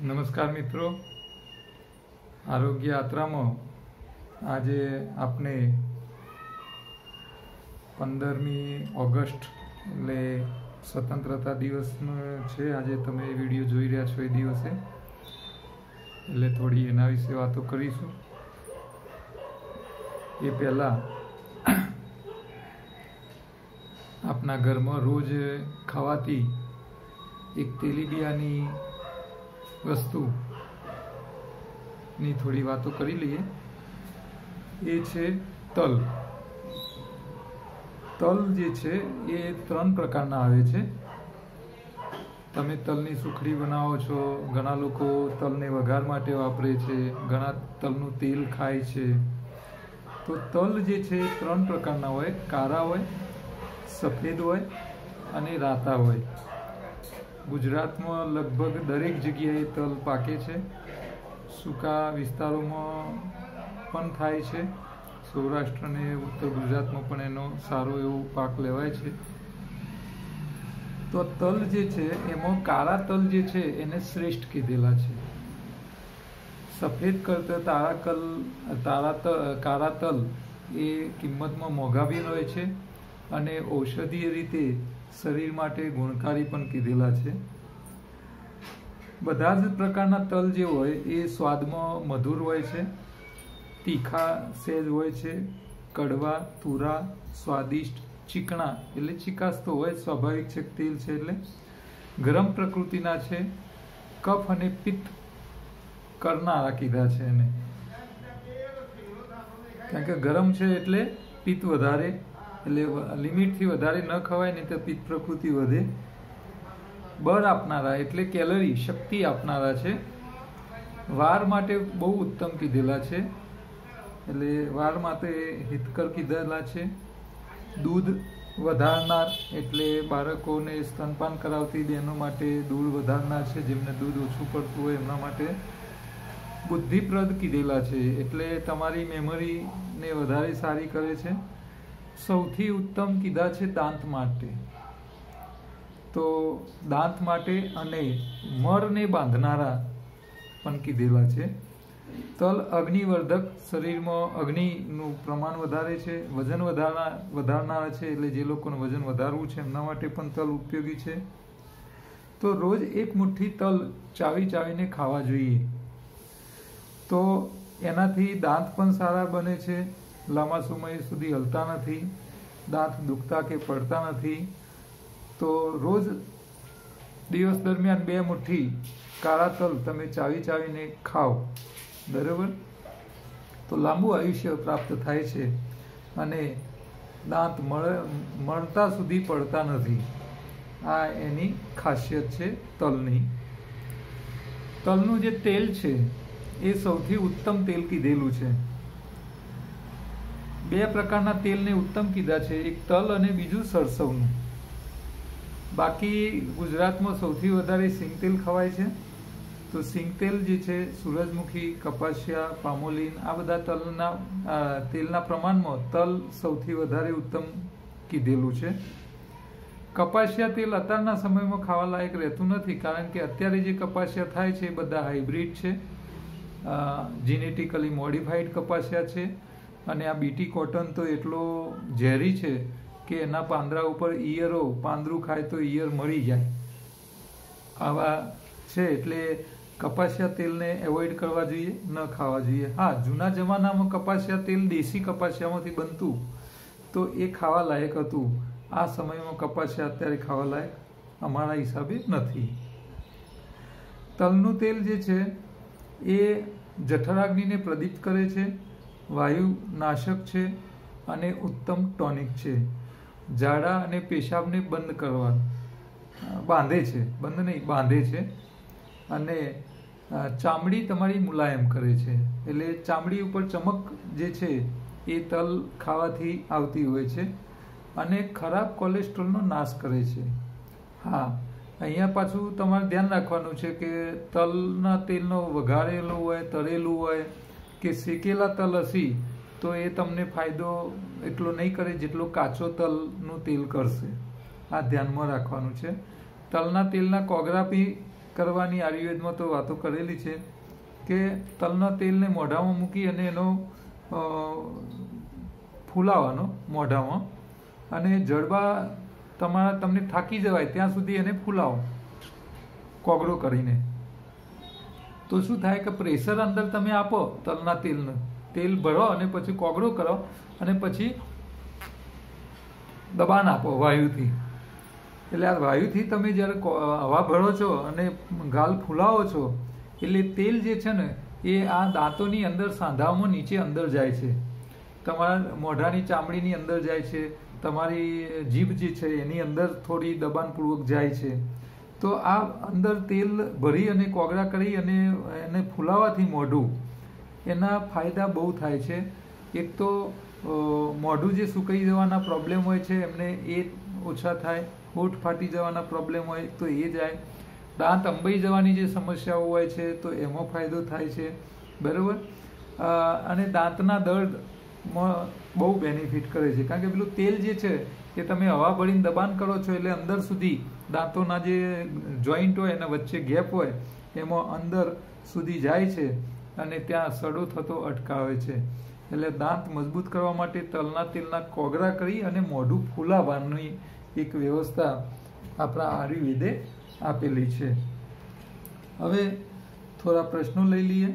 નમસ્કાર મિત્રો, આરોગ્ય યાત્રામાં આજે આપણે 15મી ઓગસ્ટ એટલે સ્વતંત્રતા દિવસનો છે. આજે તમે વિડીયો જોઈ રહ્યા છો એ દિવસે, એટલે થોડી એના વિશે વાતો કરીશું. એ પહેલાં આપણા ઘરમાં રોજ ખાવાતી એક તેલીબિયાની વસ્તુની થોડી વાતો કરી લઈએ. એ છે તલ. તલ જે છે એ 3 પ્રકારના આવે છે. તમે તલની સુખડી બનાવો છો, ઘણા લોકો તલને વઘાર માટે વાપરે છે, ઘણા તલનું તેલ ખાય છે. તો તલ જે છે 3 પ્રકારના હોય: કાળા હોય, સફેદ હોય અને રાતા હોય. ગુજરાતમાં લગભગ દરેક જગ્યાએ તલ પાકે છે. સૂકા વિસ્તારોમાં પણ થાય છે. સૌરાષ્ટ્ર અને ઉત્તર ગુજરાતમાં પણ એનો સારો એવો પાક લેવાય છે. તો તલ જે છે એમાં કાળા તલ જે છે એને શ્રેષ્ઠ કીધેલા છે. સફેદ કરતાં કાળા તલ એ કિંમતમાં મોંઘા બી હોય છે અને ઔષધીય રીતે શરીર માટે ગુણકારી પણ કીધેલા છે. બધા જ પ્રકારના તલ જે હોય એ સ્વાદમાં મધુર હોય છે, તીખા સહેજ હોય છે, કડવા, તુરા, સ્વાદિષ્ટ, ચીકણા એટલે ચીકાસ તો હોય સ્વાભાવિક છે, તેલ છે એટલે ગરમ પ્રકૃતિના છે, કફ અને પિત્ત કરનારા કીધા છે એને. કારણ કે ગરમ છે એટલે પિત્ત વધારે, એટલે લિમિટથી વધારે ન ખવાય, નહીં તો પિત્ત પ્રકૃતિ વધે. બળ આપનારા એટલે કેલરી શક્તિ આપનારા છે. વાર માટે બહુ ઉત્તમ કીધેલા છે, એટલે વાર માટે હિતકર કીધેલા છે. દૂધ વધારનાર એટલે બાળકોને સ્તનપાન કરાવતી બહેનો માટે દૂધ વધારનાર છે. જેમને દૂધ ઓછું પડતું હોય એમના માટે બુદ્ધિપ્રદ કીધેલા છે, એટલે તમારી મેમરીને વધારે સારી કરે છે. સૌથી ઉત્તમ કીધા છે દાંત માટે. તો દાંત માટે અને મરને બાંધનારા પણ કીધેલા છે. તલ અગ્નિવર્ધક, શરીરમાં અગ્નિનું પ્રમાણ વધારે છે. વજન વધારનારા છે, એટલે જે લોકોને વજન વધારવું છે એમના માટે પણ તલ ઉપયોગી છે. તો રોજ એક મુઠ્ઠી તલ ચાવીને ખાવા જોઈએ. તો એનાથી દાંત પણ સારા બને છે, લાંબા સમય સુધી હલતા નથી, દાંત દુખતા કે પડતા નથી. તો રોજ દિવસ દરમિયાન 2 મુઠ્ઠી કાળા તલ તમે ચાવીને ખાઓ, બરાબર, તો લાંબુ આયુષ્ય પ્રાપ્ત થાય છે અને દાંત મળતા સુધી પડતા નથી. આ એની ખાસિયત છે તલની. તલનું જે તેલ છે એ સૌથી ઉત્તમ તેલ કીધેલું છે. 2 પ્રકારના તેલને ઉત્તમ કીધા છે, એક તલ અને બીજું સરસવનું. બાકી ગુજરાતમાં સૌથી વધારે સિંગતેલ ખવાય છે. તો સિંગતેલ જે છે સૂરજમુખી, કપાસિયા, પામોલીન આ બધા તેલના પ્રમાણમાં તલ સૌથી વધારે ઉત્તમ કીધેલું છે. કપાસિયા તેલ અત્યારના સમયમાં ખાવા લાયક રહેતું નથી, કારણ કે અત્યારે જે કપાસિયા થાય છે એ બધા હાઇબ્રિડ છે, જીનેટિકલી મોડિફાઈડ કપાસિયા છે. અને આ બીટી કોટન તો એટલો ઝેરી છે કે એના પાંદડા ઉપર પાંદડું ખાય તો ઈયર મરી જાય, આવા છે. એટલે કપાસિયા તેલને એવોઇડ કરવા જોઈએ, ન ખાવા જોઈએ. હા, જૂના જમાનામાં કપાસિયા તેલ દેશી કપાસિયામાંથી બનતું તો એ ખાવા લાયક હતું. આ સમયમાં કપાસિયા અત્યારે ખાવા લાયક અમારા હિસાબે નથી. તલનું તેલ જે છે એ જઠરાગ્નિને પ્રદીપ્ત કરે છે, વાયુનાશક છે અને ઉત્તમ ટોનિક છે. ઝાડા અને પેશાબને બંધ કરવા બાંધે છે અને ચામડી તમારી મુલાયમ કરે છે. એટલે ચામડી ઉપર ચમક જે છે એ તલ ખાવાથી આવતી હોય છે અને ખરાબ કોલેસ્ટ્રોલનો નાશ કરે છે. હા, અહીંયા પાછું તમારે ધ્યાન રાખવાનું છે કે તલના તેલનો વઘારેલો હોય, તળેલું હોય કે શેકેલા તલ હશે તો એ તમને ફાયદો એટલો નહીં કરે જેટલો કાચો તલનું તેલ કરશે. આ ધ્યાનમાં રાખવાનું છે. તલના તેલના કોગરા બી કરવાની આયુર્વેદમાં તો વાતો કરેલી છે કે તલના તેલને મોઢામાં મૂકી અને એનો ફૂલાવાનો મોઢામાં, અને જડબા તમને થાકી જવાય ત્યાં સુધી એને ફૂલાવો કોગળો કરીને. તો શું થાય કે પ્રેશર અંદર તમે આપો તલના તેલનું, તેલ ભરો અને પછી કોગળો કરો અને પછી દબાણ આપો વાયુથી. એટલે આ વાયુથી તમે જ્યારે હવા ભરો છો અને ગાલ ફૂલાવો છો એટલે તેલ જે છે ને એ આ દાંતોની અંદર સાંધાઓમાં નીચે અંદર જાય છે, તમારા મોઢાની ચામડીની અંદર જાય છે, તમારી જીભ જે છે એની અંદર થોડી દબાણપૂર્વક જાય છે. તો આ અંદર તેલ ભરી અને કોગળા કરી અને એને ફૂલાવાથી મોઢું એના ફાયદા બહુ થાય છે. એક તો મોઢું જે સુકાઈ જવાના પ્રોબ્લેમ હોય છે એમને એ ઓછા થાય, હોઠ ફાટી જવાના પ્રોબ્લેમ હોય તો એ જાય, દાંત અંબાઈ જવાની જે સમસ્યાઓ હોય છે તો એમાં ફાયદો થાય છે, બરાબર. અને દાંતના દર્દમાં બહુ બેનિફિટ કરે છે, કારણ કે પેલું તેલ જે છે એ તમે હવા ભરીને દબાણ કરો છો એટલે અંદર સુધી દાંતોના જે જોઈન્ટ હોય એના વચ્ચે ગેપ હોય એમાં અંદર સુધી જાય છે અને ત્યાં સડો થતો અટકાવે છે. એટલે દાંત મજબૂત કરવા માટે તલના તેલના કોગળા કરી અને મોઢું ફૂલાવવાની એક વ્યવસ્થા આપણા આયુર્વેદે આપેલી છે. હવે થોડા પ્રશ્નો લઈ લઈએ.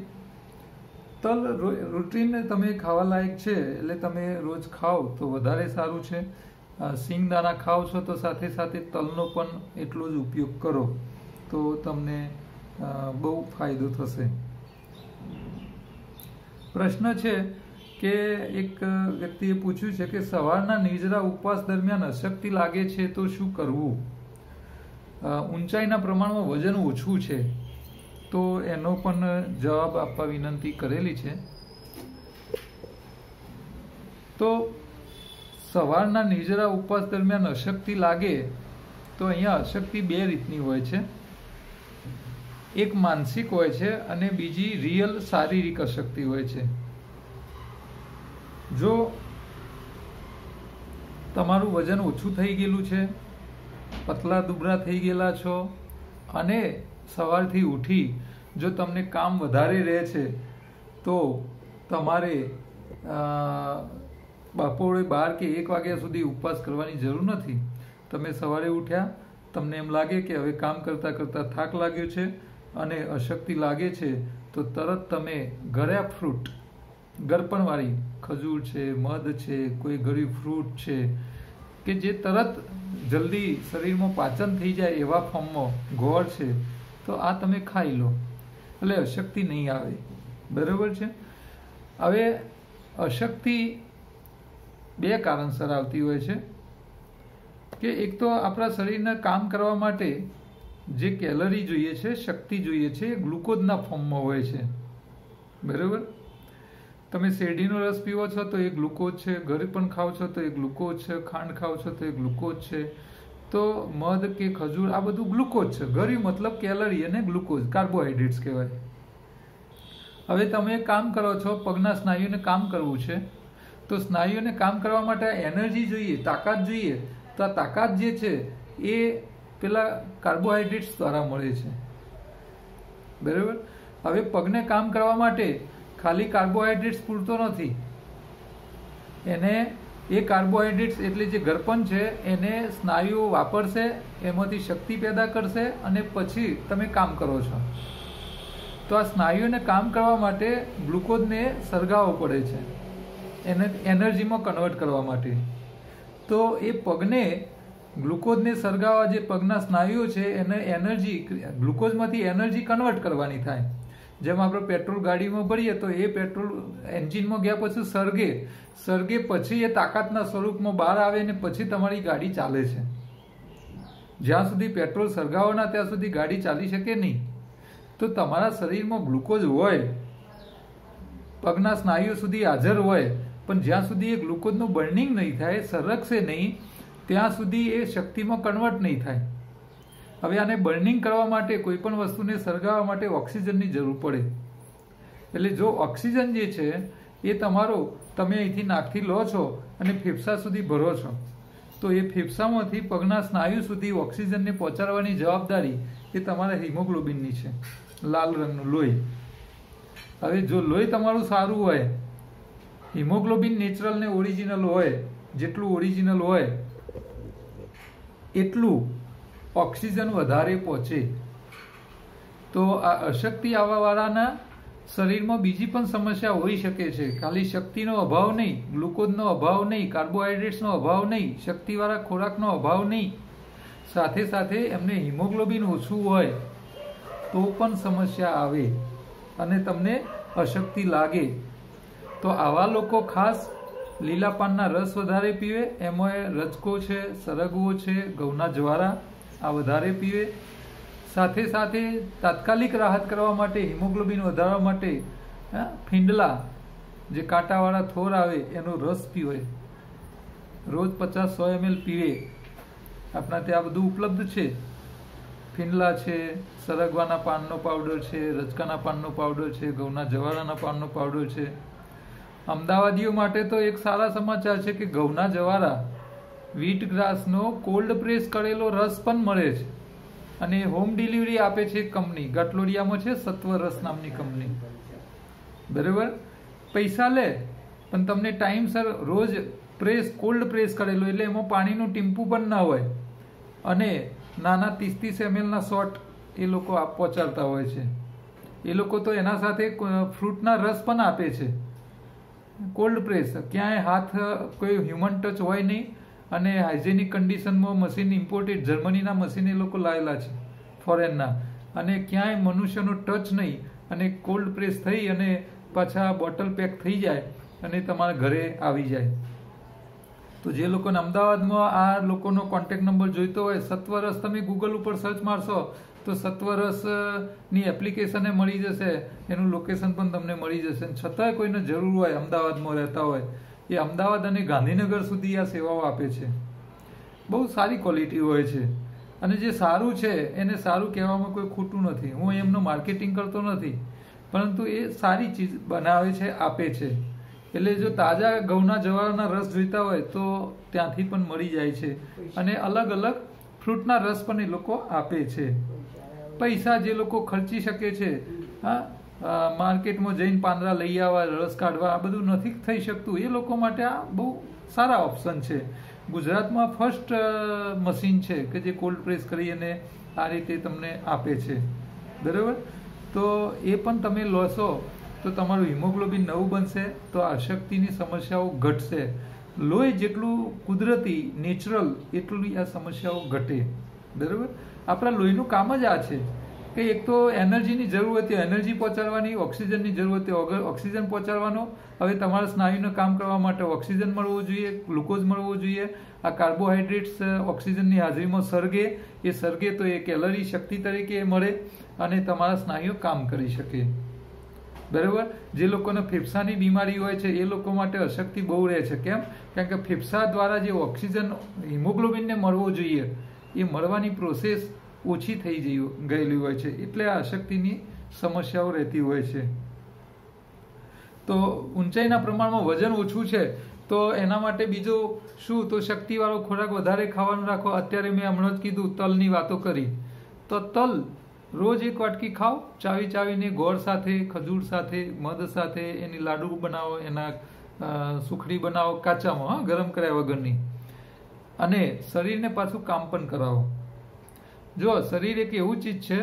તલ રૂટીન તમે ખાવા લાયક છે એટલે તમે રોજ ખાઓ તો વધારે સારું છે. સિંગદાણા ખાઓ છો તો સાથે સાથે તલનો પણ એટલો જ ઉપયોગ કરો તો તમને બહુ ફાયદો થશે. પ્રશ્ન છે કે એક વ્યક્તિએ પૂછ્યું છે કે સવારના નિર્જરા ઉપવાસ દરમિયાન અશક્તિ લાગે છે તો શું કરવું? ઊંચાઈના પ્રમાણમાં વજન ઓછું છે તો એનો પણ જવાબ આપવા વિનંતી કરેલી છે. તો સવારના નિર્જરા ઉપવાસ દરમિયાન અશક્તિ લાગે તો અહીંયા અશક્તિ બે રીતની હોય છે. એક માનસિક હોય છે અને બીજી રિયલ શારીરિક અશક્તિ હોય છે. જો તમારું વજન ઓછું થઈ ગયેલું છે, પતલા દુબળા થઈ ગયેલા છો અને સવારથી ઉઠી જો તમને કામ વધારે રહે છે તો તમારે બપોરે 12 કે 1 વાગ્યા સુધી ઉપવાસ કરવાની જરૂર નથી. તમે સવારે ઉઠ્યા, તમને એમ લાગે કે હવે કામ કરતાં કરતાં થાક લાગ્યો છે અને અશક્તિ લાગે છે તો તરત તમે ગળ્યા ફ્રૂટ, ગરપણવાળી ખજૂર છે, મધ છે, કોઈ ગળ્યું ફ્રૂટ છે કે જે તરત જલ્દી શરીરમાં પાચન થઈ જાય એવા ફોર્મમાં ગોળ છે તો આ તમે ખાઈ લો એટલે અશક્તિ નહીં આવે, બરાબર છે. હવે અશક્તિ બે કારણસર આવતી હોય છે કે એક તો આપણા શરીરને કામ કરવા માટે જે કેલરી જોઈએ છે, શક્તિ જોઈએ છે એ ગ્લુકોઝના ફોર્મમાં હોય છે, બરાબર. તમે શેરડીનો રસ પીવો છો તો એ ગ્લુકોઝ છે, ઘરે પણ ખાઓ છો તો એ ગ્લુકોઝ છે, ખાંડ ખાઓ છો તો એ ગ્લુકોઝ છે, તો મધ કે ખજૂર આ બધું ગ્લુકોઝ છે. ગળ્યું મતલબ કેલરી અને ગ્લુકોઝ કાર્બોહાઈડ્રેટ્સ કહેવાય. હવે તમે કામ કરો છો, પગના સ્નાયુને કામ કરવું છે તો સ્નાયુને કામ કરવા માટે એનર્જી જોઈએ, તાકાત જોઈએ. તો આ તાકાત જે છે એ પેલા કાર્બોહાઈડ્રેટ્સ દ્વારા મળે છે, બરાબર. હવે પગને કામ કરવા માટે ખાલી કાર્બોહાઈડ્રેટ્સ પૂરતો નથી, એને એ કાર્બોહાઈડ્રેટ્સ એટલે જે ગરપન છે એને સ્નાયુઓ વાપરશે, એમાંથી શક્તિ પેદા કરશે અને પછી તમે કામ કરો છો. તો આ સ્નાયુઓને કામ કરવા માટે ગ્લુકોઝને સળગાવવો પડે છે એને એનર્જીમાં કન્વર્ટ કરવા માટે. તો એ પગને ગ્લુકોઝને સળગાવવા જે પગના સ્નાયુઓ છે એને એનર્જી, ગ્લુકોઝમાંથી એનર્જી કન્વર્ટ કરવાની થાય. જેમ આપણે પેટ્રોલ ગાડીમાં ભરીએ તો એ પેટ્રોલ એન્જિનમાં ગયા પછી સળગે પછી એ તાકાતના સ્વરૂપમાં બહાર આવે ને પછી તમારી ગાડી ચાલે છે. જ્યાં સુધી પેટ્રોલ સળગાવો ના ત્યાં સુધી ગાડી ચાલી શકે નહીં. તો તમારા શરીરમાં ગ્લુકોઝ હોય, પગના સ્નાયુઓ સુધી હાજર હોય, પણ જ્યાં સુધી એ ગ્લુકોઝનું બર્નિંગ નહીં થાય, સરકશે નહીં, ત્યાં સુધી એ શક્તિમાં કન્વર્ટ નહીં થાય. હવે આને બર્નિંગ કરવા માટે કોઈ પણ વસ્તુને સળગાવવા માટે ઓક્સિજનની જરૂર પડે. એટલે જો ઓક્સિજન જે છે એ તમારો તમે અહીંથી નાકથી લો છો અને ફેફસા સુધી ભરો છો તો એ ફેફસામાંથી પગના સ્નાયુ સુધી ઓક્સિજનને પહોંચાડવાની જવાબદારી એ તમારા હિમોગ્લોબિનની છે, લાલ રંગનું લોહી. હવે જો લોહી તમારું સારું હોય, હિમોગ્લોબિન નેચરલ ને ઓરિજિનલ હોય, જેટલું ઓરિજિનલ હોય એટલું ઓક્સિજન વધારે પહોંચે. તો આ અશક્તિ આવવાવાળાના શરીરમાં બીજી પણ સમસ્યા હોઈ શકે છે. ખાલી શક્તિનો અભાવ નહીં, ગ્લુકોઝનો અભાવ નહીં, કાર્બોહાઈડ્રેટ્સનો અભાવ નહીં, શક્તિવાળા ખોરાકનો અભાવ નહીં, સાથે સાથે એમને હિમોગ્લોબિન ઓછું હોય તો પણ સમસ્યા આવે અને તમને અશક્તિ લાગે. તો આવા લોકો ખાસ લીલા પાનના રસ વધારે પીવે. એમાં રજકો છે, સરગવો છે, ઘઉંના જ્વારા આ વધારે પીવે. સાથે સાથે તાત્કાલિક રાહત કરવા માટે, હિમોગ્લોબિન વધારવા માટે ફીંડલા, જે કાંટાવાળા થોર આવે એનો રસ પીવે. રોજ 50-100 ml પીવે. આપણા ત્યાં બધું ઉપલબ્ધ છે. ફીંડલા છે, સરગવાના પાનનો પાવડર છે, રજકાના પાનનો પાવડર છે, ઘઉંના જવારાના પાનનો પાવડર છે. અમદાવાદીઓ માટે તો એક સારા સમાચાર છે કે ઘઉંના જવારા, વ્હીટ ગ્રાસનો કોલ્ડ પ્રેસ કરેલો રસ પણ મળે છે અને હોમ ડિલિવરી આપે છે કંપની. ગટલોડિયામાં છે સત્વરસ નામની કંપની. બરાબર, પૈસા લે પણ તમને ટાઈમસર રોજ પ્રેસ, કોલ્ડ પ્રેસ કરેલો, એટલે એમાં પાણીનું ટીમ્પું પણ ના હોય અને નાના 30-30 ml ના શોટ એ લોકો પહોંચાડતા હોય છે. એ લોકો તો એના સાથે ફ્રૂટના રસ પણ આપે છે. કોલ્ડ પ્રેસ, ક્યાંય હાથ, કોઈ હ્યુમન ટચ હોય નહીં અને હાઇજેનિક કન્ડિશનમાં મશીન ઇમ્પોર્ટેડ, જર્મનીના મશીન એ લોકો લાવેલા છે ફોરેનના, અને ક્યાંય મનુષ્યનો ટચ નહીં અને કોલ્ડ પ્રેસ થઈ અને પાછા બોટલ પેક થઈ જાય અને તમારા ઘરે આવી જાય. તો જે લોકોને અમદાવાદમાં આ લોકોનો કોન્ટેક્ટ નંબર જોઈતો હોય, સત્વરસ, તમે ગૂગલ ઉપર સર્ચ મારશો તો સત્વરસની એપ્લિકેશન મળી જશે, એનું લોકેશન પણ તમને મળી જશે. છતાંય કોઈને જરૂર હોય, અમદાવાદમાં રહેતા હોય, એ અમદાવાદ અને ગાંધીનગર સુધી આ સેવાઓ આપે છે. બહુ સારી ક્વોલિટી હોય છે અને જે સારું છે એને સારું કહેવામાં કોઈ ખોટું નથી. હું એમનું માર્કેટિંગ કરતો નથી, પરંતુ એ સારી ચીજ બનાવે છે, આપે છે. એટલે જો તાજા ઘઉંના જવારના રસ જોઈતા હોય તો ત્યાંથી પણ મળી જાય છે અને અલગ અલગ ફ્રૂટના રસ પણ એ લોકો આપે છે. પૈસા જે લોકો ખર્ચી શકે છે, માર્કેટમાં જઈને પાંદડા લઈ આવવા, રસ કાઢવા, આ બધું નથી થઈ શકતું, એ લોકો માટે આ બહુ સારા ઓપ્શન છે. ગુજરાતમાં ફર્સ્ટ મશીન છે કે જે કોલ્ડ પ્રેસ કરી અને આ રીતે તમને આપે છે. બરાબર, તો એ પણ તમે લોશો તો તમારું હિમોગ્લોબિન નવું બનશે, તો અશક્તિની સમસ્યાઓ ઘટશે. લોહી જેટલું કુદરતી, નેચરલ, એટલું આ સમસ્યાઓ ઘટે. બરાબર, આપણા લોહીનું કામ જ આ છે કે એક તો એનર્જીની જરૂર હતી, એનર્જી પહોંચાડવાની, ઓક્સિજનની જરૂર હતી, ઓક્સિજન પહોંચાડવાનો. હવે તમારા સ્નાયુને કામ કરવા માટે ઓક્સિજન મળવું જોઈએ, ગ્લુકોઝ મળવું જોઈએ. આ કાર્બોહાઈડ્રેટ્સ ઓક્સિજનની હાજરીમાં સર્ગે, એ સર્ગે તો એ કેલરી શક્તિ તરીકે મળે અને તમારા સ્નાયુઓ કામ કરી શકે. બરાબર, જે લોકોને ફેફસાની બીમારી હોય છે એ લોકો માટે અશક્તિ બહુ રહે છે. કેમ? કારણ કે ફેફસા દ્વારા જે ઓક્સિજન હિમોગ્લોબિનને મળવો જોઈએ એ મળવાની પ્રોસેસ ઓછી થઈ ગયેલી હોય છે, એટલે આ અશક્તિની સમસ્યાઓ રહેતી હોય છે. તો ઊંચાઈના પ્રમાણમાં વજન ઓછું છે તો એના માટે બીજું શું, તો શક્તિવાળો ખોરાક વધારે ખાવાનું રાખો. અત્યારે મેં હમણાં જ કીધું, તલની વાતો કરી, તો તલ રોજ 1 વાટકી ખાઓ, ચાવીને, ગોળ સાથે, ખજૂર સાથે, મધ સાથે એની લાડુ બનાવો, એના સુખડી બનાવો કાચામાં, ગરમ કર્યા વગરની, અને શરીરને પાછું કામ પણ કરાવો. જો શરીર એક એવું ચીજ છે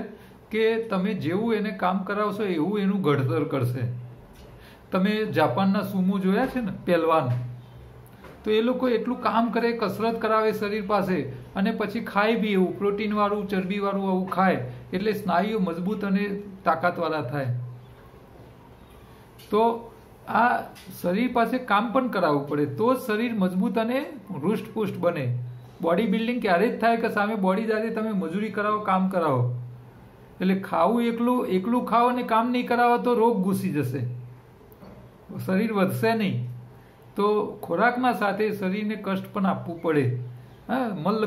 કે તમે જેવું એને કામ કરાવશો એવું એનું ઘડતર કરશે. તમે જાપાનના સુમો જોયા છે ને, પહેલવાન, તો એ લોકો એટલું કામ કરે, કસરત કરાવે શરીર પાસે, અને પછી ખાય બી એવું પ્રોટીનવાળું, ચરબીવાળું આવું ખાય, એટલે સ્નાયુઓ મજબૂત અને તાકાતવાળા થાય. તો આ શરીર પાસે કામ પણ કરાવવું પડે તો જ શરીર મજબૂત અને હૃષ્ટપુષ્ટ બને. બોડી બિલ્ડિંગ ક્યારે જ થાય કે સામે બોડી સાથે તમે મજૂરી કરાવો, કામ કરાવો. એટલે ખાવું એકલું ખાઓ અને કામ નહીં કરાવો તો રોગ ઘૂસી જશે, શરીર વધશે નહીં. તો ખોરાકના સાથે શરીરને કષ્ટ પણ આપવું પડે. મલ્લ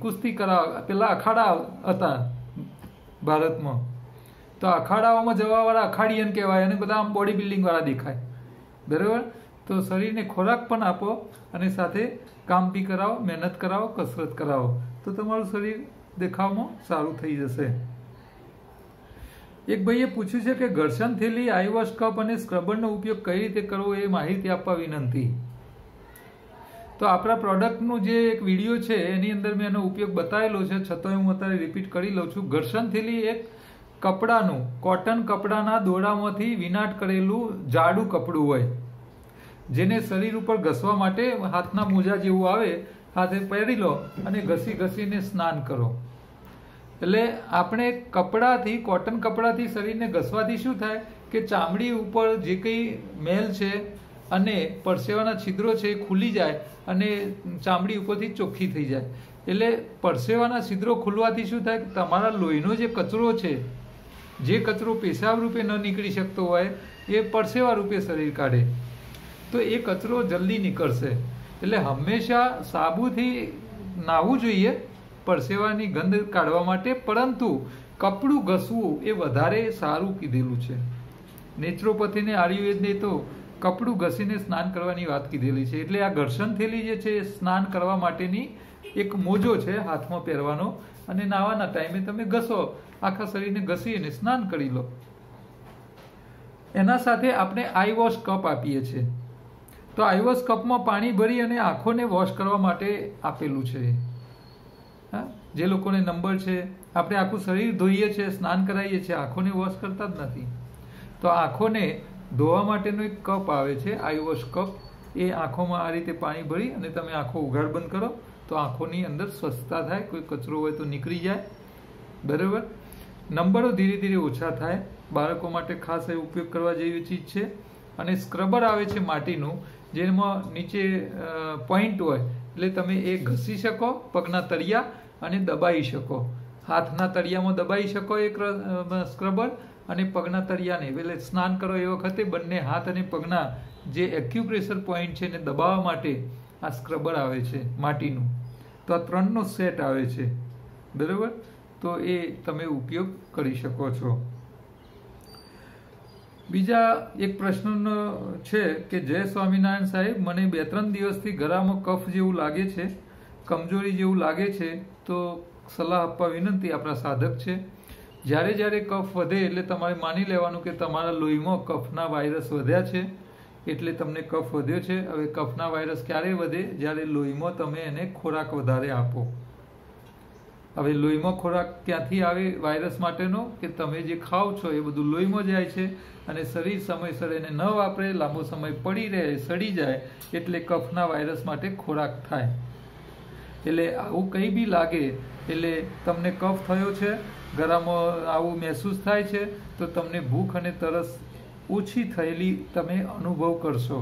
કુસ્તી કરાવ, પેલા અખાડા હતા ભારતમાં, તો અખાડાઓમાં જવાવાળા અખાડીયન કહેવાય અને બધા આમ બોડી બિલ્ડિંગ વાળા દેખાય. બરાબર, તો શરીરને ખોરાક પણ આપો અને સાથે કામ બી કરાવો, મહેનત કરાવો, કસરત કરાવો, તો તમારું શરીર દેખાવમાં સારું થઈ જશે. એક ભાઈએ પૂછ્યું છે કે ઘર્ષણ થેલી, આઈ વોશ કપ અને સ્ક્રબરનો ઉપયોગ કઈ રીતે કરવો એ માહિતી આપવા વિનંતી. તો આપણા પ્રોડક્ટનું જે એક વિડીયો છે એની અંદર મેં એનો ઉપયોગ બતાવેલો છે, છતાં હું અત્યારે રિપીટ કરી લઉં છું. ઘર્ષણ થેલી એક કપડાનું, કોટન કપડાના દોરામાંથી વિનાટ કરેલું જાડું કપડું હોય, જેને શરીર ઉપર ઘસવા માટે હાથના મોજા જેવું આવે, હાથે પહેરી લો અને ઘસી ઘસીને સ્નાન કરો. એટલે આપણે કપડાથી, કોટન કપડાથી શરીરને ઘસવાથી શું થાય કે ચામડી ઉપર જે કંઈ મેલ છે અને પરસેવાના છિદ્રો છે એ ખુલી જાય અને ચામડી ઉપરથી ચોખ્ખી થઈ જાય. એટલે પરસેવાના છિદ્રો ખુલવાથી શું થાય કે તમારા લોહીનો જે કચરો છે, જે કચરો પેશાબ રૂપે ન નીકળી શકતો હોય એ પરસેવા રૂપે શરીર કાઢે, તો એ કચરો જલ્દી નીકળશે. એટલે હંમેશા સાબુથી નાહવું જોઈએ પરસેવાની ગંધ કાઢવા માટે, પરંતુ કપડું ઘસવું એ વધારે સારું કીધેલું છે. નેચરોપથીને આયુર્વેદને તો કપડું ઘસીને સ્નાન કરવાની વાત કીધેલી છે. એટલે આ ઘર્ષણ થેલી જે છે એ સ્નાન કરવા માટેની એક મોજો છે હાથમાં પહેરવાનો, અને નાહવાના ટાઈમે તમે ઘસો, આખા શરીરને ઘસી અને સ્નાન કરી લો. એના સાથે આપણે આઈ વોશ કપ આપીએ છીએ. તો આઈ વોશ કપમાં પાણી ભરી અને આંખોને વોશ કરવા માટે આપેલું છે. હા, જે લોકોને નંબર છે, આપણે આખું શરીર ધોઈએ છીએ, સ્નાન કરાવીએ છીએ, આંખોને વોશ કરતા જ નથી. તો આંખોને ધોવા માટેનો એક કપ આવે છે, આઈ વોશ કપ. એ આંખોમાં આ રીતે પાણી ભરી અને તમે આંખો ઉઘાડ બંધ કરો તો આંખોની અંદર સ્વચ્છતા થાય, કોઈ કચરો હોય તો નીકળી જાય. બરાબર. નંબરો ધીરે ધીરે ઓછા થાય. બાળકો માટે ખાસ એ ઉપયોગ કરવા જેવી ચીજ છે. અને સ્ક્રબર આવે છે માટીનું, જેમાં નીચે પોઈન્ટ હોય, એટલે તમે એ ઘસી શકો પગના તળિયા અને દબાઈ શકો. હાથના તળિયામાં દબાઈ શકો એક સ્ક્રબર, અને પગના તળિયાને, એટલે સ્નાન કરો એ વખતે બંને હાથ અને પગના જે એક્યુપ્રેશર પોઈન્ટ છે એને દબાવવા માટે આ સ્ક્રબર આવે છે માટીનું. તો આ 3નો સેટ આવે છે. બરાબર. તો એ તમે ઉપયોગ કરી શકો છો. બીજા એક પ્રશ્ન છે કે જય સ્વામિનારાયણ સાહેબ, મને 2-3 દિવસથી ગળામાં કફ જેવું લાગે છે, કમજોરી જેવું લાગે છે, તો સલાહ આપવા વિનંતી. આપણા સાધક છે. જ્યારે જ્યારે કફ વધે એટલે તમારે માની લેવાનું કે તમારા લોહીમાં કફના વાયરસ વધ્યા છે, એટલે તમને કફ વધ્યો છે. હવે કફના વાયરસ ક્યારે વધે? જ્યારે લોહીમાં તમે એને ખોરાક વધારે આપો. હવે લોહીમાં ખોરાક ક્યાંથી આવે વાયરસ માટેનો? કે તમે જે ખાઓ છો એ બધું લોહીમાં જાય છે, અને શરીર સમયસર એને ન વાપરે, લાંબો સમય પડી રહે, સડી જાય, એટલે કફના વાયરસ માટે ખોરાક થાય. એટલે આવું કંઈ બી લાગે, એટલે તમને કફ થયો છે, ગળામાં આવું મહેસૂસ થાય છે, તો તમને ભૂખ અને તરસ ઓછી થયેલી તમે અનુભવ કરશો.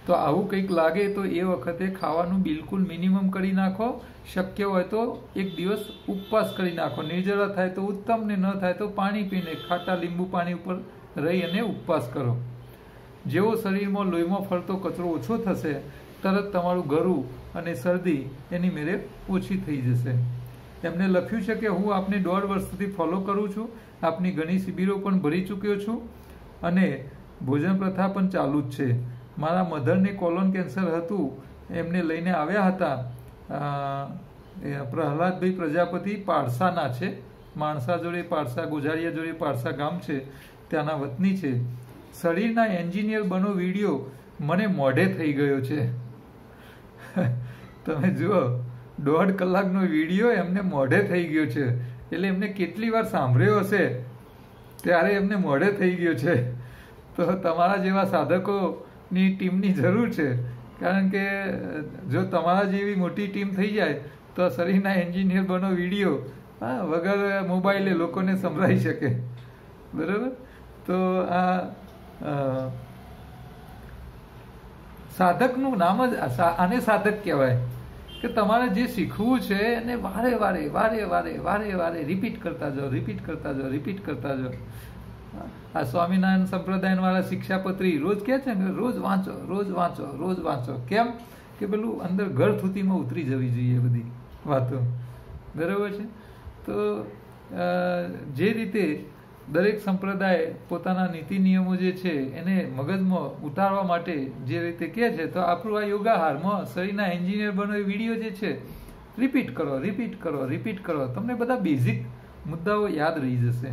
તો આવું કંઈક લાગે તો એ વખતે ખાવાનું બિલકુલ મિનિમમ કરી નાખો. શક્ય હોય તો એક દિવસ ઉપવાસ કરી નાખો. નિર્જળા થાય તો ઉત્તમ, ને ન થાય તો પાણી પીને, ખાટા લીંબુ પાણી ઉપર રહી અને ઉપવાસ કરો. જેવો શરીરમાં લોહીમાં ફરતો કચરો ઓછો થશે, તરત તમારું ગળું અને શરદી એની મેરે ઓછી થઈ જશે. એમને લખ્યું છે કે હું આપને 1.5 વર્ષથી ફોલો કરું છું, આપની ઘણી શિબિરો પણ ભરી ચૂક્યો છું, અને ભોજન પ્રથા પણ ચાલુ જ છે. મારા મધરને કોલોન કેન્સર હતું, એમને લઈને આવ્યા હતા. પ્રહલાદભાઈ પ્રજાપતિ પારસાના છે, માણસા જોડે પારસા, ગોજારિયા જોડે પારસા ગામ છે, ત્યાંના વતની છે. શરીરના એન્જિનિયર બનો વિડીયો મને મોઢે થઈ ગયો છે. તમે જુઓ, 1.5 કલાકનો વિડીયો એમને મોઢે થઈ ગયો છે. એટલે એમને કેટલી વાર સાંભળ્યો હશે, ત્યારે એમને મોઢે થઈ ગયો છે. તો તમારા જેવા સાધકોની ટીમની જરૂર છે. કારણ કે જો તમારા જેવી મોટી ટીમ થઈ જાય તો શરીરના એન્જિનિયર બનો વિડીયો વગર મોબાઈલે લોકોને સંભળાઈ શકે. બરાબર. તો આ સાધકનું નામ જ આને સાધક કહેવાય, કે તમારે જે શીખવું છે એને વારે વારે રિપીટ કરતા જાઓ, રિપીટ કરતા જાઓ, રિપીટ કરતા જાઓ. આ સ્વામિનારાયણ સંપ્રદાય વાળા શિક્ષાપત્રી રોજ કહે છે ને, રોજ વાંચો, રોજ વાંચો, રોજ વાંચો. કેમ? કે પેલું અંદર ઘર થૂતીમાં ઉતરી જવી જોઈએ બધી વાતો. બરાબર છે. તો જે રીતે દરેક સંપ્રદાય પોતાના નીતિ નિયમો જે છે એને મગજમાં ઉતારવા માટે જે રીતે કહે છે, તો આપણું આ યોગાહારમાં શરીરના એન્જિનિયર બનો વિડીયો જે છે, રિપીટ કરો, રિપીટ કરો, રિપીટ કરો. તમને બધા બેઝિક મુદ્દાઓ યાદ રહી જશે.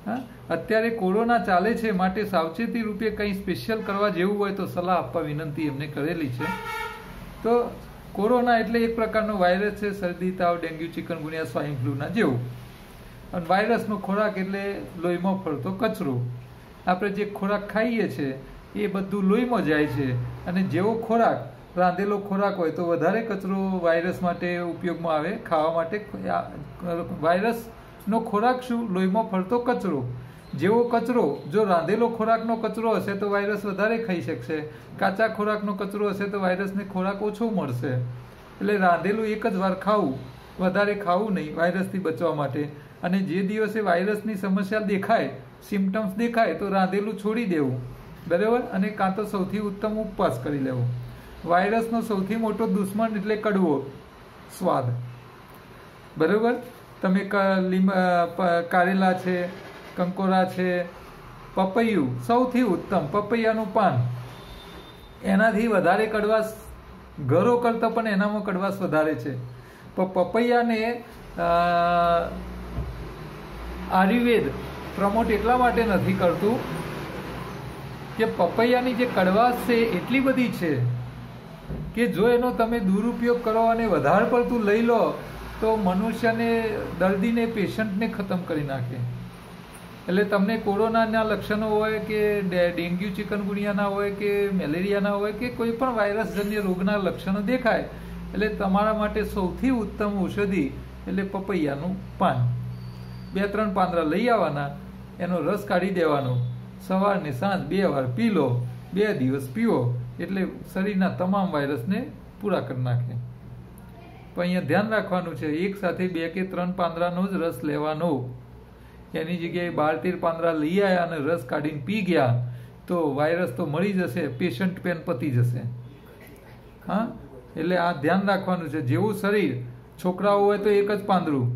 હા, અત્યારે કોરોના ચાલે છે માટે સાવચેતી રૂપે કંઈ સ્પેશિયલ કરવા જેવું હોય તો સલાહ આપવા વિનંતી એમને કરેલી છે. તો કોરોના એટલે એક પ્રકારનો વાયરસ છે, શરદી તાવ ડેન્ગ્યુ ચિકનગુનિયા સ્વાઇન ફ્લૂના જેવું. અને વાયરસનો ખોરાક એટલે લોહીમાં ફરતો કચરો. આપણે જે ખોરાક ખાઈએ છીએ એ બધું લોહીમાં જાય છે, અને જેવો ખોરાક રાંધેલો ખોરાક હોય તો વધારે કચરો વાયરસ માટે ઉપયોગમાં આવે ખાવા માટે. વાયરસનો ખોરાક શું? લોહીમાં ફરતો કચરો. જેવો કચરો જો રાંધેલો ખોરાકનો કચરો હશે તો વાયરસ વધારે ખાઈ શકશે, કાચા ખોરાકનો કચરો હશે તો વાયરસને ખોરાક ઓછો મળશે. એટલે રાંધેલું એક જ વાર ખાવું, વધારે ખાવું નહીં વાયરસથી બચવા માટે. અને જે દિવસે વાયરસની સમસ્યા દેખાય, સિમ્ટમ્સ દેખાય તો રાંધેલું છોડી દેવું, બરાબર. અને કાં તો સૌથી ઉત્તમ ઉપવાસ કરી લેવો. વાયરસનો સૌથી મોટો દુશ્મન એટલે કડવો સ્વાદ, બરાબર. તમે કારેલા છે, કંકોરા છે, પપૈયું સૌથી ઉત્તમ, પપૈયાનું પાન, એનાથી વધારે કડવાશ ઘરો કરતાં પણ એનામાં કડવાશ વધારે છે. પણ પપૈયાને આયુર્વેદ પ્રમોટ એટલા માટે નથી કરતું કે પપૈયાની જે કડવાશ છે એટલી બધી છે કે જો એનો તમે દુરુપયોગ કરો અને વધારે પડતું લઈ લો તો મનુષ્યને, દર્દીને, પેશન્ટને ખતમ કરી નાખે. એટલે તમને કોરોનાના લક્ષણો હોય કે ડેન્ગ્યુ ચિકનગુનિયાના હોય કે મેલેરિયાના હોય કે કોઈ પણ વાયરસજન્ય રોગના લક્ષણો દેખાય એટલે તમારા માટે સૌથી ઉત્તમ ઔષધિ એટલે પપૈયાનું પાન. 2-3 પાંદડા લઈ આવવાના, એનો રસ કાઢી દેવાનો, સવારને સાંજ 2 વાર પી લો, 2 દિવસ પીવો એટલે શરીરના તમામ વાયરસને પૂરા કરી નાખે. પણ અહીંયા ધ્યાન રાખવાનું છે, એક સાથે 2 કે 3 પાંદડાનો જ રસ લેવાનો. એની જગ્યાએ 12-13 પાંદડા લઈ આવ્યા અને રસ કાઢીને પી ગયા તો વાયરસ તો મળી જશે, પેશન્ટ પેન પતી જશે. હા, એટલે આ ધ્યાન રાખવાનું છે. જેવું શરીર, છોકરાઓ હોય તો 1 જ પાંદડું,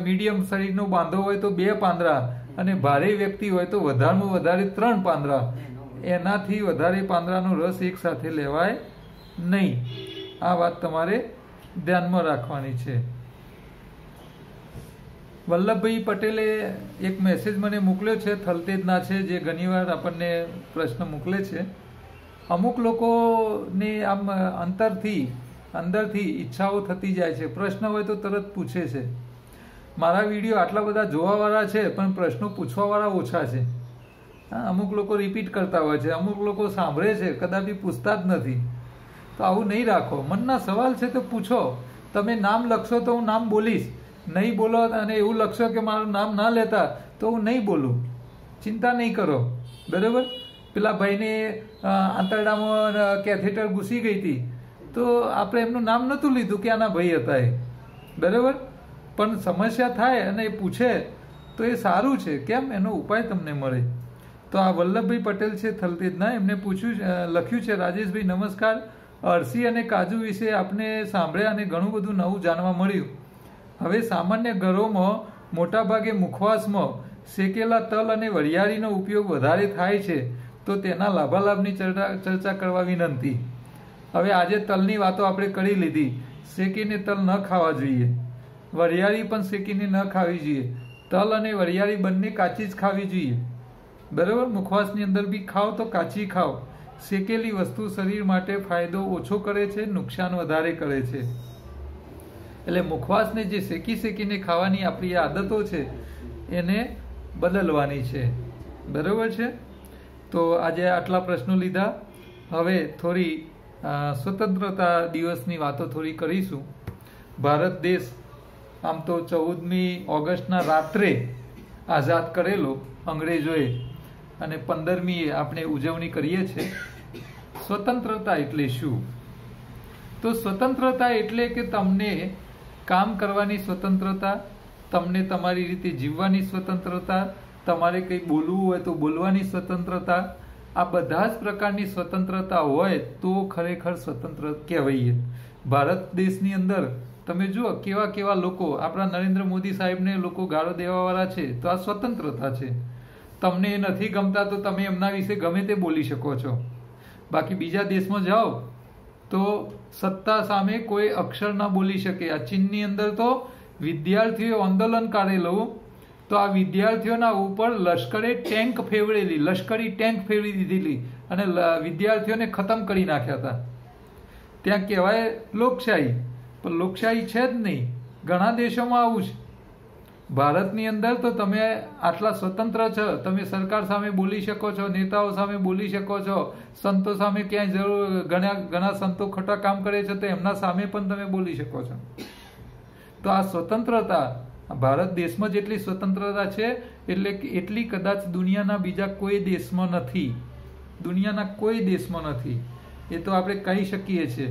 મીડિયમ શરીરનો બાંધો હોય તો 2 પાંદડા, અને ભારે વ્યક્તિ હોય તો વધારેમાં વધારે 3 પાંદડા. એનાથી વધારે પાંદડાનો રસ એક સાથે લેવાય નહીં. આ વાત તમારે ધ્યાનમાં રાખવાની છે. વલ્લભભાઈ પટેલે એક મેસેજ મને મોકલ્યો છે, થલતેજના છે, જે ઘણીવાર આપણને પ્રશ્ન મોકલે છે. અમુક લોકોને આમ અંદરથી ઈચ્છાઓ થતી જાય છે, પ્રશ્ન હોય તો તરત પૂછે છે. મારા વિડીયો આટલા બધા જોવાવાળા છે પણ પ્રશ્નો પૂછવાવાળા ઓછા છે. અમુક લોકો રિપીટ કરતા હોય છે, અમુક લોકો સાંભળે છે, કદાપી પૂછતા જ નથી. તો આવું નહીં રાખો. મનના સવાલ છે તો પૂછો. તમે નામ લખશો તો હું નામ બોલીશ, નહીં બોલો અને એવું લખશો કે મારું નામ ના લેતા તો હું નહીં બોલું. ચિંતા નહીં કરો, બરાબર. પેલા ભાઈને આંતરડામાં કેથેટર ઘૂસી ગઈ હતી તો આપણે એમનું નામ નહોતું લીધું કે આના ભાઈ હતા એ, બરાબર. પણ સમસ્યા થાય અને એ પૂછે તો એ સારું છે. કેમ? એનો ઉપાય તમને મળે. તો આ વલ્લભભાઈ પટેલ છે થલતેજના, એમને લખ્યું છે, રાજેશભાઈ નમસ્કાર, અળસી અને કાજુ વિશે આપને સાંભળ્યા અને ઘણું બધું નવું જાણવા મળ્યું. હવે સામાન્ય ઘરોમાં મોટાભાગે મુખવાસમાં શેકેલા તલ અને વરિયાળીનો ઉપયોગ વધારે થાય છે તો તેના લાભાલાભની ચર્ચા કરવા વિનંતી. હવે આજે તલની વાતો આપણે કરી લીધી. શેકીને તલ ન ખાવા જોઈએ, વરિયાળી પણ શેકીને ન ખાવી જોઈએ. તલ અને વરિયાળી બંને કાચી જ ખાવી જોઈએ, બરાબર. મુખવાસની અંદર બી ખાઓ તો કાચી ખાઓ. શેકેલી વસ્તુ શરીર માટે ફાયદો ઓછો કરે છે, નુકસાન વધારે કરે છે. એટલે મુખવાસને જે શેકીને ખાવાની આપણી આદતો છે એને બદલવાની છે, બરાબર છે. તો આજે આટલા પ્રશ્નો લીધા. હવે થોડી સ્વતંત્રતા દિવસની વાતો થોડી કરીશું. ભારત દેશ આમ તો 14મી ઓગસ્ટના રાત્રે આઝાદ કરેલો અંગ્રેજોએ, અને 15મીએ આપણે ઉજવણી કરીએ છીએ. સ્વતંત્રતા એટલે શું? તો સ્વતંત્રતા એટલે કે તમને કામ કરવાની સ્વતંત્રતા, તમને તમારી રીતે જીવવાની સ્વતંત્રતા, તમારે કંઈ બોલવું હોય તો બોલવાની સ્વતંત્રતા. આ બધા જ પ્રકારની સ્વતંત્રતા હોય તો ખરેખર સ્વતંત્ર કહેવાય. ભારત દેશની અંદર તમે જુઓ કેવા કેવા લોકો, આપણા નરેન્દ્ર મોદી સાહેબને લોકો ગાળો દેવાવાળા છે, તો આ સ્વતંત્રતા છે. તમને એ નથી ગમતા તો તમે એમના વિશે ગમે તે બોલી શકો છો. બાકી બીજા દેશમાં જાઓ તો સત્તા સામે કોઈ અક્ષર ના બોલી શકે. આ ચીનની અંદર તો વિદ્યાર્થીઓ આંદોલન કાઢેલું તો આ વિદ્યાર્થીઓના ઉપર લશ્કરી ટેન્ક ફેરવી દીધેલી અને વિદ્યાર્થીઓને ખતમ કરી નાખ્યા હતા. ત્યાં કહેવાય લોકશાહી, પણ લોકશાહી છે જ નહીં. ઘણા દેશોમાં આવું છે. ભારતની અંદર તો તમે આટલા સ્વતંત્ર છો, તમે સરકાર સામે બોલી શકો છો, નેતાઓ સામે બોલી શકો છો, સંતો સામે ક્યાંય જરૂર ઘણા સંતો ખોટા કામ કરે છે તો એમના સામે પણ તમે બોલી શકો છો. તો આ સ્વતંત્રતા ભારત દેશમાં જેટલી સ્વતંત્રતા છે એટલી કદાચ દુનિયાના બીજા કોઈ દેશમાં નથી. દુનિયાના કોઈ દેશમાં નથી, એ તો આપણે કહી શકીએ છીએ.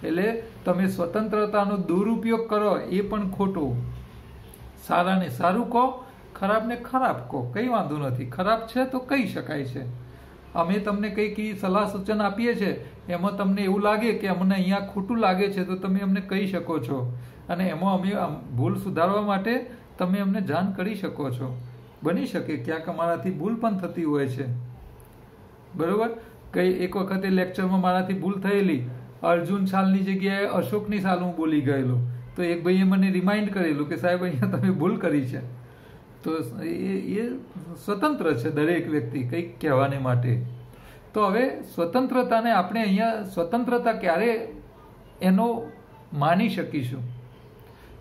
એટલે તમે સ્વતંત્રતાનો દુરુપયોગ કરો એ પણ ખોટું. સારાને સારું કહો, ખરાબને ખરાબ કહો, કંઈ વાંધો નથી. ખરાબ છે તો કહી શકાય છે. અમે તમને કંઈક સલાહ સૂચન આપીએ છીએ, એમાં તમને એવું લાગે કે અમને અહીંયા ખોટું લાગે છે તો તમે અમને કહી શકો છો, અને એમાં અમે ભૂલ સુધારવા માટે તમે અમને જાણ કરી શકો છો. બની શકે ક્યાંક અમારાથી ભૂલ પણ થતી હોય છે. બરોબર. એક વખતે લેક્ચરમાં મારાથી ભૂલ થયેલી. અર્જુન સાલની જગ્યાએ અશોકની સાલ હું બોલી ગયેલો, તો એક ભાઈએ મને રિમાઇન્ડ કરેલું કે સાહેબ અહીંયા તમે ભૂલ કરી છે. તો એ સ્વતંત્ર છે દરેક વ્યક્તિ કંઈક કહેવાને માટે. તો હવે સ્વતંત્રતાને આપણે અહીંયા સ્વતંત્રતા ક્યારે એનો માની શકીશું?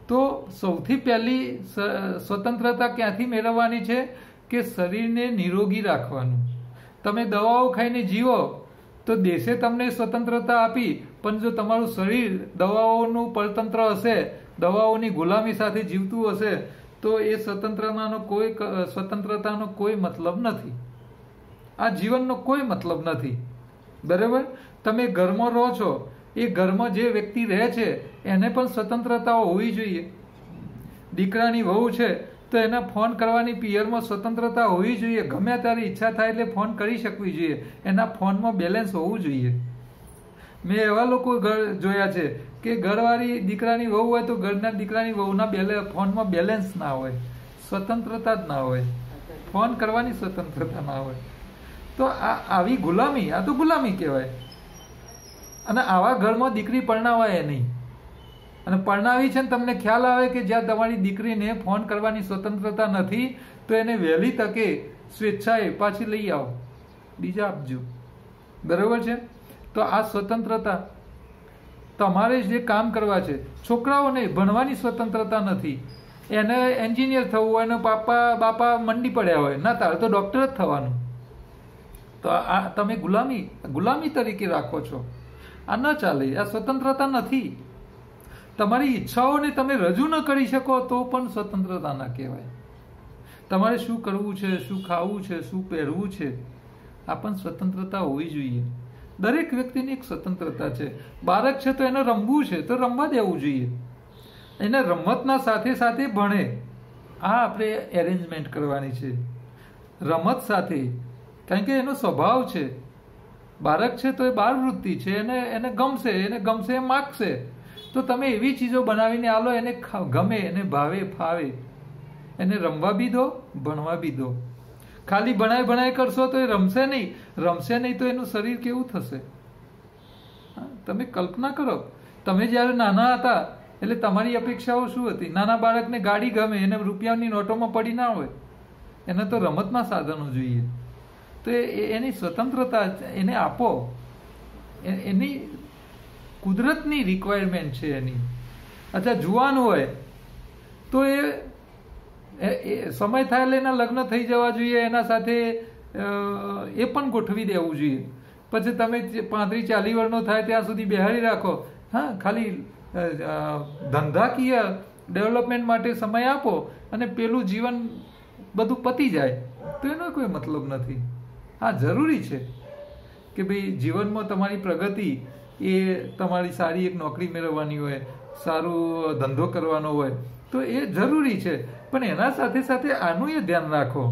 તો સૌથી પહેલી સ્વતંત્રતા ક્યાંથી મેળવવાની છે કે શરીરને નિરોગી રાખવાનું. તમે દવાઓ ખાઈને જીવો તો દેશે તમને સ્વતંત્રતા આપી, પણ જો તમારું શરીર દવાઓનું પરતંત્ર હશે, દવાઓની ગુલામી સાથે જીવતું હશે, તો એ સ્વતંત્રતાનો કોઈ મતલબ નથી. આ જીવનનો કોઈ મતલબ નથી. બરાબર. તમે ઘરમાં રહો છો, એ ઘરમાં જે વ્યક્તિ રહે છે એને પણ સ્વતંત્રતાઓ હોવી જોઈએ. દીકરાની વહુ છે તો એને ફોન કરવાની પિયરમાં સ્વતંત્રતા હોવી જોઈએ. ગમે ત્યારે ઈચ્છા થાય એટલે ફોન કરી શકવી જોઈએ. એના ફોનમાં બેલેન્સ હોવું જોઈએ. મેં એવા લોકો જોયા છે કે ઘરવાળી દીકરાની વહુ હોય તો ઘરના દીકરાની વહુના ફોનમાં બેલેન્સ ના હોય, સ્વતંત્રતા જ ના હોય, ફોન કરવાની સ્વતંત્રતા ના હોય. તો આવી ગુલામી, આ તો ગુલામી કહેવાય. અને આવા ઘરમાં દીકરી પરણાવાય નહીં. અને પરણાવી છે ને તમને ખ્યાલ આવે કે જ્યાં તમારી દીકરીને ફોન કરવાની સ્વતંત્રતા નથી, તો એને વહેલી તકે સ્વેચ્છાએ પાછી લઈ આવો, બીજા આપજો. બરોબર છે. તો આ સ્વતંત્રતા તમારે જે કામ કરવા છે. છોકરાઓને ભણવાની સ્વતંત્રતા નથી. એને એન્જિનિયર થવું હોય ને બાપા મંડી પડ્યા હોય, ના તારે તો ડોક્ટર જ થવાનું. તો આ તમે ગુલામી તરીકે રાખો છો. આ ન ચાલે. આ સ્વતંત્રતા નથી. તમારી ઈચ્છાઓને તમે રજૂ ન કરી શકો તો પણ સ્વતંત્રતા ના કહેવાય. તમારે શું કરવું છે, શું ખાવું છે, શું પહેરવું છે, આ પણ સ્વતંત્રતા હોવી જોઈએ. દરેક વ્યક્તિની એક સ્વતંત્રતા છે. બાળક છે તો એને રમવું છે તો રમવા દેવું જોઈએ. એને રમતના સાથે સાથે ભણે, આ આપણે એરેન્જમેન્ટ કરવાની છે રમત સાથે. કારણ કે એનો સ્વભાવ છે. બાળક છે તો એ બાળવૃત્તિ છે, એને ગમશે એ માગશે. તો તમે એવી ચીજો બનાવીને આલો એને ગમે, એને ભાવે, ફાવે. એને રમવા બી દો, ભણવા બી દો. ખાલી ભણાય કરશો તો એ રમશે નહીં તો એનું શરીર કેવું થશે? તમે કલ્પના કરો, તમે જ્યારે નાના હતા એટલે તમારી અપેક્ષાઓ શું હતી? નાના બાળકને ગાડી ગમે, એને રૂપિયાની નોટોમાં પડી ના હોય, એને તો રમતના સાધનો જોઈએ. તો એની સ્વતંત્રતા એને આપો. એની કુદરતની રિક્વાયરમેન્ટ છે એની. અચ્છા, જુવાન હોય તો એ સમય થાય એટલે એના લગ્ન થઈ જવા જોઈએ, એના સાથે એ પણ ગોઠવી દેવું જોઈએ. પછી તમે 35-40 વર્ષનો થાય ત્યાં સુધી બેહાડી રાખો. હા, ખાલી ધંધાકીય ડેવલપમેન્ટ માટે સમય આપો અને પેલું જીવન બધું પતી જાય તો એનો કોઈ મતલબ નથી. હા, જરૂરી છે કે ભાઈ જીવનમાં તમારી પ્રગતિ એ તમારી સારી એક નોકરી મેળવવાની હોય, સારું ધંધો કરવાનો હોય તો એ જરૂરી છે. પણ એના સાથે સાથે આનું એ ધ્યાન રાખો.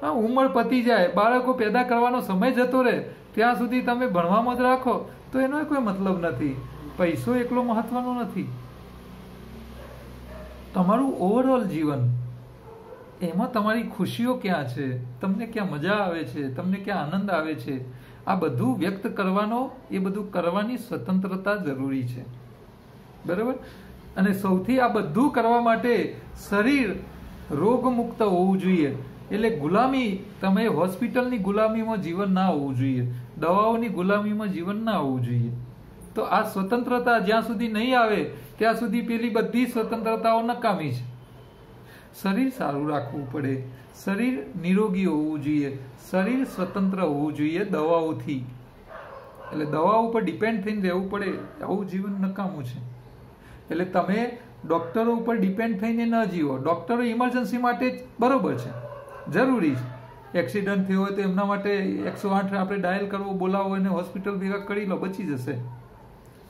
હા, ઉંમર પતી જાય, બાળકો પેદા કરવાનો સમય જતો રહે, ત્યાં સુધી તમે ભણવામાં જ રાખો તો એનો કોઈ મતલબ નથી. પૈસો એકલો મહત્વનો નથી. તમારું ઓવરઓલ જીવન, એમાં તમારી ખુશીઓ ક્યાં છે, તમને ક્યાં મજા આવે છે, તમને ક્યાં આનંદ આવે છે, આ બધું વ્યક્ત કરવાનો, એ બધું કરવાની સ્વતંત્રતા જરૂરી છે. બરાબર. અને સૌથી આ બધું કરવા માટે શરીર રોગમુક્ત હોવું જોઈએ. એટલે ગુલામી, તમે હોસ્પિટલની ગુલામીમાં જીવન ના હોવું જોઈએ, દવાઓની ગુલામીમાં જીવન ના હોવું જોઈએ. તો આ સ્વતંત્રતા જ્યાં સુધી નહીં આવે ત્યાં સુધી પેલી બધી સ્વતંત્રતાઓ નકામી છે. શરીર સારું રાખવું પડે, શરીર નિરોગી હોવું જોઈએ, શરીર સ્વતંત્ર હોવું જોઈએ દવાઓથી. એટલે દવાઓ ઉપર ડિપેન્ડ થઈને રહેવું પડે, આવું જીવન નકામું છે. એટલે તમે ડોક્ટરો ઉપર ડિપેન્ડ થઈને ન જીવો. ડોક્ટરો ઇમરજન્સી માટે બરોબર છે, જરૂરી છે. એક્સિડન્ટ થયો હોય તો એમના માટે 108 આપણે ડાયલ કરવો, બોલાવો અને હોસ્પિટલ ભેગા કરી લો, બચી જશે,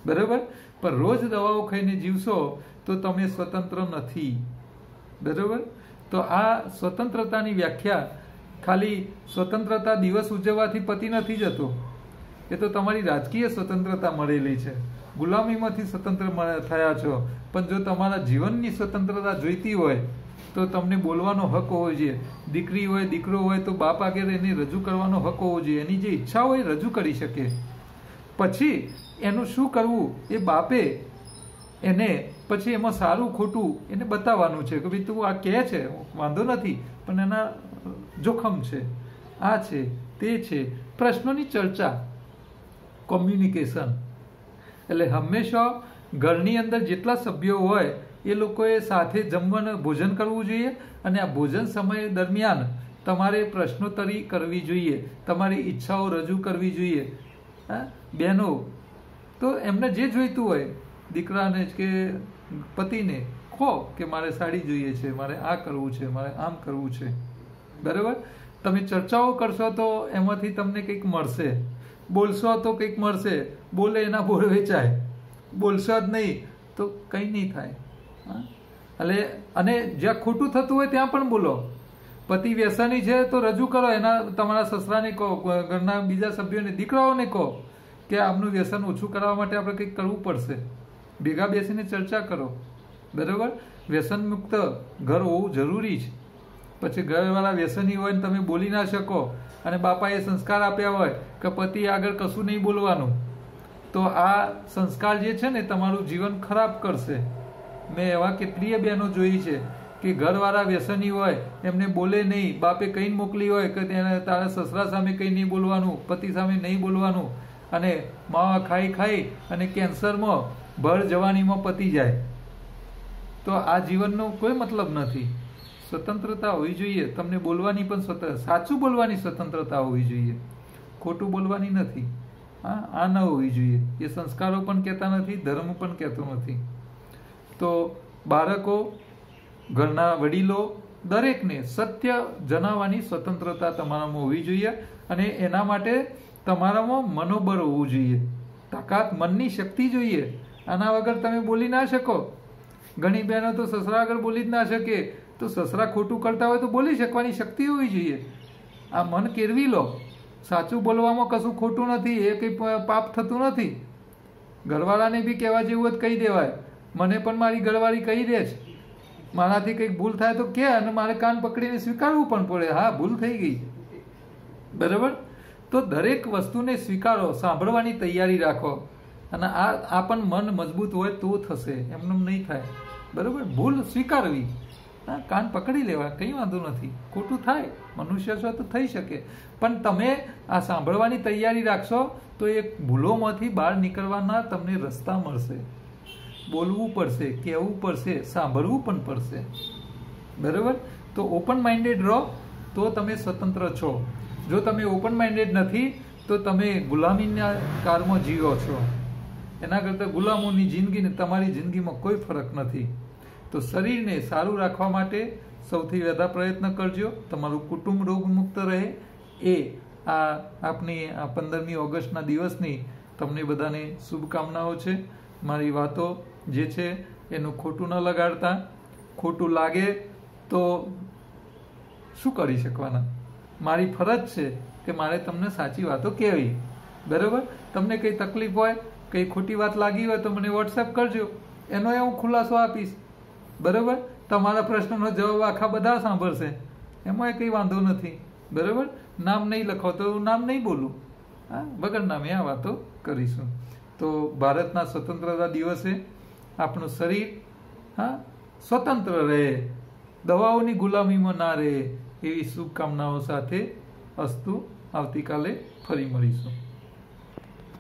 બરાબર. પણ રોજ દવાઓ ખાઈને જીવશો તો તમે સ્વતંત્ર નથી, બરાબર. તો આ સ્વતંત્રતાની વ્યાખ્યા ખાલી સ્વતંત્રતા દિવસ ઉજવવાથી પતી નથી જતો. એ તો તમારી રાજકીય સ્વતંત્રતા મળેલી છે, ગુલામીમાંથી સ્વતંત્ર થયા છો. પણ જો તમારા જીવનની સ્વતંત્રતા જોઈતી હોય તો તમને બોલવાનો હક હોવો જોઈએ. દીકરી હોય, દીકરો હોય તો બાપ આગળ એને રજૂ કરવાનો હક હોવો જોઈએ. એની જે ઈચ્છા હોય રજૂ કરી શકે. પછી એનું શું કરવું એ બાપે એને પછી એમાં સારું ખોટું એને બતાવવાનું છે કે ભાઈ તું આ કહે છે વાંધો નથી, પણ એના જોખમ છે, આ છે, તે છે. પ્રશ્નોની ચર્ચા, કોમ્યુનિકેશન. એટલે હંમેશા ઘરની અંદર જેટલા સભ્યો હોય એ લોકોએ સાથે જમવાનું ભોજન કરવું જોઈએ. અને આ ભોજન સમય દરમિયાન તમારે પ્રશ્નોત્તરી કરવી જોઈએ, તમારી ઈચ્છાઓ રજૂ કરવી જોઈએ. બહેનો તો એમને જે જોઈતું હોય, દીકરાને કે પતિને કહો કે મારે સાડી જોઈએ છે, મારે આ કરવું છે, મારે આમ કરવું છે, બરાબર. તમે ચર્ચાઓ કરશો તો એમાંથી તમને કંઈક મળશે, બોલશો તો કંઈક મળશે. બોલે એના બોલ વેચાય, બોલશો જ નહીં તો કંઈ નહીં થાય. એટલે અને જ્યાં ખોટું થતું હોય ત્યાં પણ બોલો. પતિ વ્યસની છે તો રજૂ કરો, એના તમારા સસરાને કહો, ઘરના બીજા સભ્યોને, દીકરાઓને કહો કે આમનું વ્યસન ઓછું કરવા માટે આપણે કંઈક કરવું પડશે. ભેગા બેસીને ચર્ચા કરો, બરાબર. વ્યસન મુક્ત ઘર હોવું જરૂરી છે. પછી ઘરવાળા વ્યસની હોય ને તમે બોલી ના શકો અને બાપાએ સંસ્કાર આપ્યા હોય કે પતિ આગળ કશું નહીં બોલવાનું, તો આ સંસ્કાર જે છે ને તમારું જીવન ખરાબ કરશે. મેં એવા કેટલીય બહેનો જોઈ છે કે ઘરવાળા વ્યસની હોય, એમને બોલે નહીં, બાપે કઈ મોકલી હોય કે તેને તારા સસરા સામે કઈ નહીં બોલવાનું, પતિ સામે નહીં બોલવાનું, અને માવા ખાઈ ખાઈ અને કેન્સરમાં ભર જવાનીમાં પતી જાય. તો આ જીવનનો કોઈ મતલબ નથી. સ્વતંત્રતા હોવી જોઈએ, તમને બોલવાની પણ સાચું બોલવાની સ્વતંત્રતા હોવી જોઈએ, ખોટું બોલવાની નથી. આ ન હોવી જોઈએ. એ સંસ્કારો પણ કહેતા નથી, ધર્મ પણ કહેતો નથી. તો બાળકો, ઘરના વડીલો, દરેકને સત્ય જણાવવાની સ્વતંત્રતા તમારામાં હોવી જોઈએ. અને એના માટે તમારામાં મનોબળ હોવું જોઈએ, તાકાત, મનની શક્તિ જોઈએ. આના વગર તમે બોલી ના શકો. ઘણી બહેનો તો સસરા આગળ બોલી જ ના શકે, તો સસરા ખોટું કરતા હોય તો બોલી શકવાની શક્તિ હોવી જોઈએ. આ મન કેળવી લો. સાચું બોલવામાં કશું ખોટું નથી, એ કંઈ પાપ થતું નથી. ઘરવાળાને બી કહેવા જેવું જ કહી દેવાય. મને પણ મારી ઘરવાળી કહી દે છે, મારાથી કંઈક ભૂલ થાય તો કે, અને મારે કાન પકડીને સ્વીકારવું પણ પડે, હા ભૂલ થઈ ગઈ, બરાબર. તો દરેક વસ્તુને સ્વીકારો, સાંભળવાની તૈયારી રાખો. અને આ પણ મન મજબૂત હોય તો થશે, એમનું નહીં થાય, બરાબર. ભૂલ સ્વીકારવી, કાન પકડી લેવા, કંઈ વાંધો નથી. ખોટું થાય, મનુષ્ય છો તો થઈ શકે. પણ તમે આ સાંભળવાની તૈયારી રાખશો તો એ ભૂલોમાંથી બહાર નીકળવાના તમને રસ્તા મળશે. બોલવું પડશે, કહેવું પડશે, સાંભળવું પણ પડશે, બરાબર. તો ઓપન માઇન્ડેડ રહો તો તમે સ્વતંત્ર છો. જો તમે ઓપન માઇન્ડેડ નથી તો તમે ગુલામીના કાળમાં જીવો છો. એના કરતાં ગુલામોની જિંદગીને તમારી જિંદગીમાં કોઈ ફરક નથી. તો શરીરને સારું રાખવા માટે સૌથી વધારે પ્રયત્ન કરજો. તમારું કુટુંબ રોગમુક્ત રહે એ આપની આ 15મી ઓગસ્ટના દિવસની તમને બધાને શુભકામનાઓ છે. મારી વાતો જે છે એનું ખોટું ન લગાડતા. ખોટું લાગે તો શું કરી શકવાના? મારી ફરજ છે કે મારે તમને સાચી વાતો કહેવી, બરાબર. તમને કંઈ તકલીફ હોય, કંઈ ખોટી વાત લાગી હોય તો મને વોટ્સએપ કરજો, એનો હું ખુલાસો આપીશ, બરાબર. તમારા પ્રશ્નનો જવાબ આખા બધા સાંભળશે, એમાં કંઈ વાંધો નથી, બરાબર. નામ નહીં લખો તો નામ નહીં બોલું, હા, વગર નામે આ વાતો કરીશું. તો ભારતના સ્વતંત્રતા દિવસે આપણું શરીર સ્વતંત્ર રહે દવાઓની ગુલામીમાં ના રહે એવી શુભકામનાઓ સાથે અસ્તુ. આવતીકાલે ફરી મળીશું.